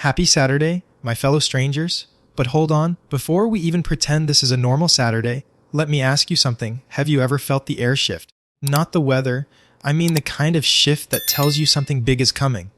Happy Saturday, my fellow strangers. But hold on, before we even pretend this is a normal Saturday, let me ask you something. Have you ever felt the air shift? Not the weather, I mean the kind of shift that tells you something big is coming.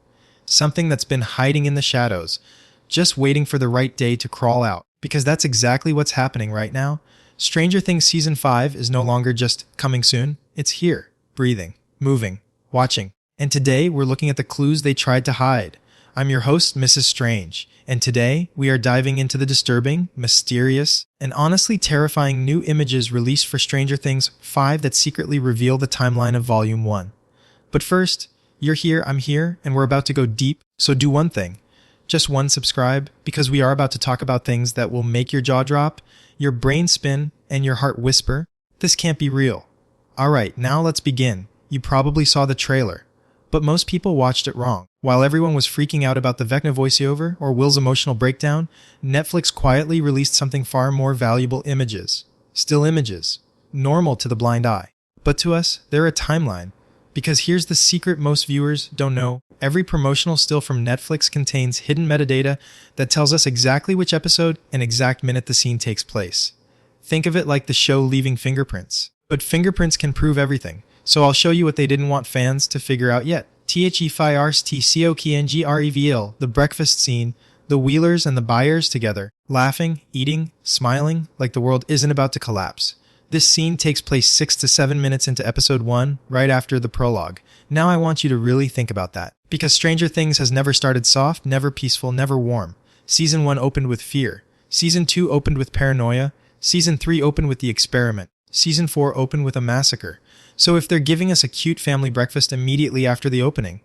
Something that's been hiding in the shadows, just waiting for the right day to crawl out. Because that's exactly what's happening right now. Stranger Things Season 5 is no longer just coming soon, it's here, breathing, moving, watching. And today we're looking at the clues they tried to hide. I'm your host, Mrs. Strange, and today we are diving into the disturbing, mysterious, and honestly terrifying new images released for Stranger Things 5 that secretly reveal the timeline of Volume 1. But first, you're here, I'm here, and we're about to go deep, so do one thing. Just one subscribe, because we are about to talk about things that will make your jaw drop, your brain spin, and your heart whisper, this can't be real. Alright, now let's begin. You probably saw the trailer, but most people watched it wrong. While everyone was freaking out about the Vecna voiceover or Will's emotional breakdown, Netflix quietly released something far more valuable: images. Still images. Normal to the blind eye. But to us, they're a timeline. Because here's the secret most viewers don't know. Every promotional still from Netflix contains hidden metadata that tells us exactly which episode and exact minute the scene takes place. Think of it like the show leaving fingerprints. But fingerprints can prove everything. So I'll show you what they didn't want fans to figure out yet. THEFIRSTCOKNGREVL, the breakfast scene, the Wheelers and the Byers together, laughing, eating, smiling, like the world isn't about to collapse. This scene takes place 6 to 7 minutes into episode 1, right after the prologue. Now I want you to really think about that. Because Stranger Things has never started soft, never peaceful, never warm. Season 1 opened with fear. Season 2 opened with paranoia. Season 3 opened with the experiment. Season 4 opened with a massacre. So if they're giving us a cute family breakfast immediately after the opening,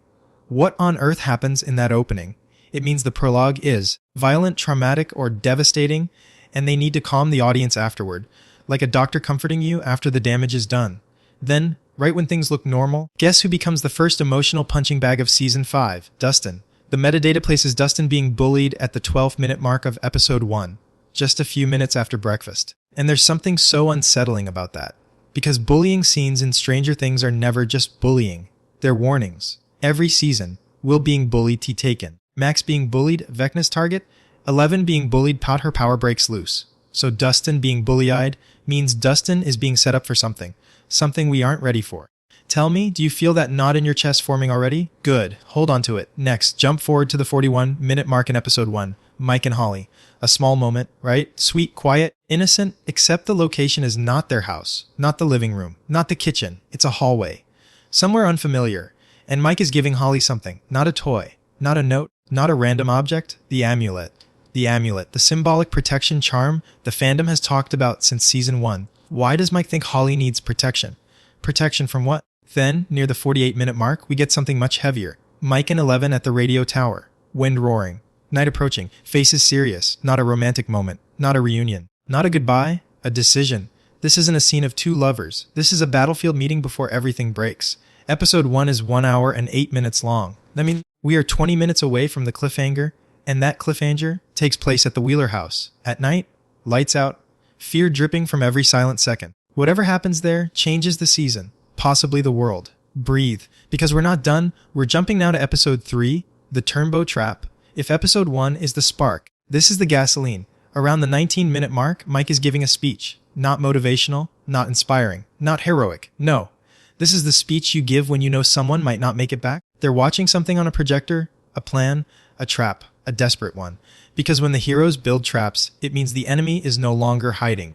what on earth happens in that opening? It means the prologue is violent, traumatic, or devastating, and they need to calm the audience afterward, like a doctor comforting you after the damage is done. Then, right when things look normal, guess who becomes the first emotional punching bag of Season 5? Dustin. The metadata places Dustin being bullied at the 12-minute mark of Episode 1, just a few minutes after breakfast. And there's something so unsettling about that. Because bullying scenes in Stranger Things are never just bullying. They're warnings. Every season, Will being bullied, T taken. Max being bullied, Vecna's target. 11 being bullied, Pot, her power breaks loose. So Dustin being bully-eyed means Dustin is being set up for something. Something we aren't ready for. Tell me, do you feel that knot in your chest forming already? Good. Hold on to it. Next, jump forward to the 41-minute mark in Episode 1. Mike and Holly. A small moment, right? Sweet, quiet, innocent, except the location is not their house, not the living room, not the kitchen. It's a hallway. Somewhere unfamiliar. And Mike is giving Holly something. Not a toy, not a note, not a random object. The amulet. The amulet, the symbolic protection charm the fandom has talked about since Season 1. Why does Mike think Holly needs protection? Protection from what? Then, near the 48-minute mark, we get something much heavier. Mike and 11 at the radio tower. Wind roaring. Night approaching. Faces serious. Not a romantic moment. Not a reunion. Not a goodbye. A decision. This isn't a scene of two lovers. This is a battlefield meeting before everything breaks. Episode 1 is 1 hour and 8 minutes long. I mean, we are 20 minutes away from the cliffhanger, and that cliffhanger takes place at the Wheeler house. At night, lights out, fear dripping from every silent second. Whatever happens there changes the season, possibly the world. Breathe, because we're not done. We're jumping now to Episode 3, the Turnbow Trap. If Episode 1 is the spark, this is the gasoline. Around the 19-minute mark, Mike is giving a speech. Not motivational, not inspiring, not heroic. No. This is the speech you give when you know someone might not make it back. They're watching something on a projector, a plan, a trap, a desperate one. Because when the heroes build traps, it means the enemy is no longer hiding.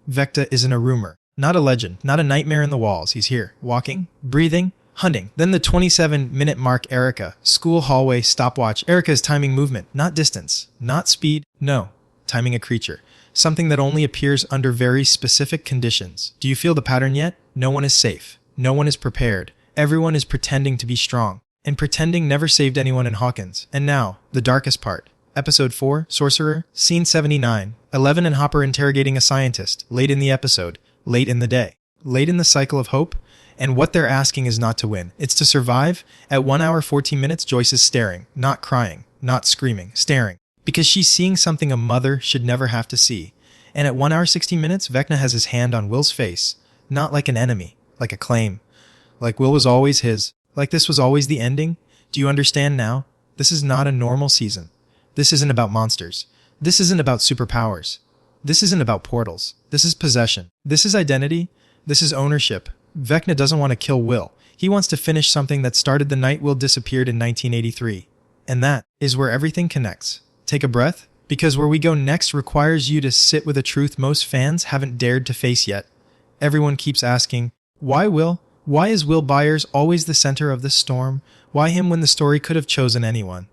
Vecna isn't a rumor, not a legend, not a nightmare in the walls. He's here, walking, breathing, hunting. Then the 27-minute mark, Erica. School hallway, stopwatch. Erica is timing movement, not distance, not speed. No, timing a creature. Something that only appears under very specific conditions. Do you feel the pattern yet? No one is safe. No one is prepared. Everyone is pretending to be strong. And pretending never saved anyone in Hawkins. And now, the darkest part. Episode 4, Sorcerer, Scene 79. 11 and Hopper interrogating a scientist. Late in the episode. Late in the day. Late in the cycle of hope. And what they're asking is not to win. It's to survive. At 1 hour 14 minutes, Joyce is staring. Not crying. Not screaming. Staring. Because she's seeing something a mother should never have to see. And at 1 hour 16 minutes, Vecna has his hand on Will's face. Not like an enemy. Like a claim. Like Will was always his. Like this was always the ending. Do you understand now? This is not a normal season. This isn't about monsters. This isn't about superpowers. This isn't about portals. This is possession. This is identity. This is ownership. Vecna doesn't want to kill Will. He wants to finish something that started the night Will disappeared in 1983. And that is where everything connects. Take a breath, because where we go next requires you to sit with a truth most fans haven't dared to face yet. Everyone keeps asking, why Will? Why is Will Byers always the center of this storm? Why him when the story could have chosen anyone?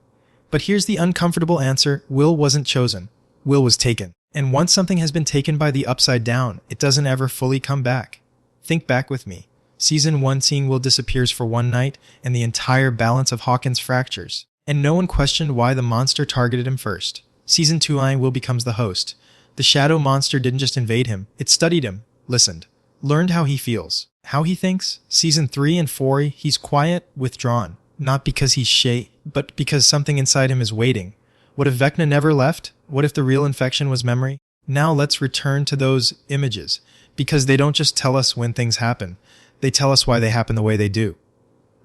But here's the uncomfortable answer. Will wasn't chosen. Will was taken. And once something has been taken by the Upside Down, it doesn't ever fully come back. Think back with me. Season 1 seeing Will disappears for one night, and the entire balance of Hawkins fractures. And no one questioned why the monster targeted him first. Season 2 Will becomes the host. The shadow monster didn't just invade him, it studied him, listened, learned how he feels, how he thinks. Season 3 and 4, he's quiet, withdrawn. Not because he's shy, but because something inside him is waiting. What if Vecna never left? What if the real infection was memory? Now let's return to those images, because they don't just tell us when things happen, they tell us why they happen the way they do.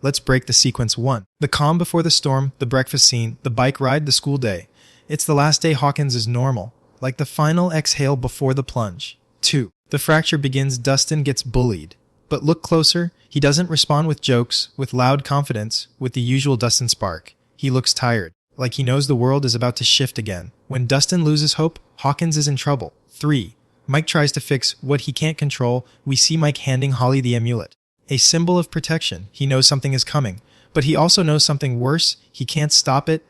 Let's break the sequence. 1. The calm before the storm, the breakfast scene, the bike ride, the school day. It's the last day Hawkins is normal, like the final exhale before the plunge. 2. The fracture begins. Dustin gets bullied. But look closer, he doesn't respond with jokes, with loud confidence, with the usual Dustin spark. He looks tired, like he knows the world is about to shift again. When Dustin loses hope, Hawkins is in trouble. 3. Mike tries to fix what he can't control. We see Mike handing Holly the amulet. A symbol of protection. He knows something is coming, but he also knows something worse. He can't stop it,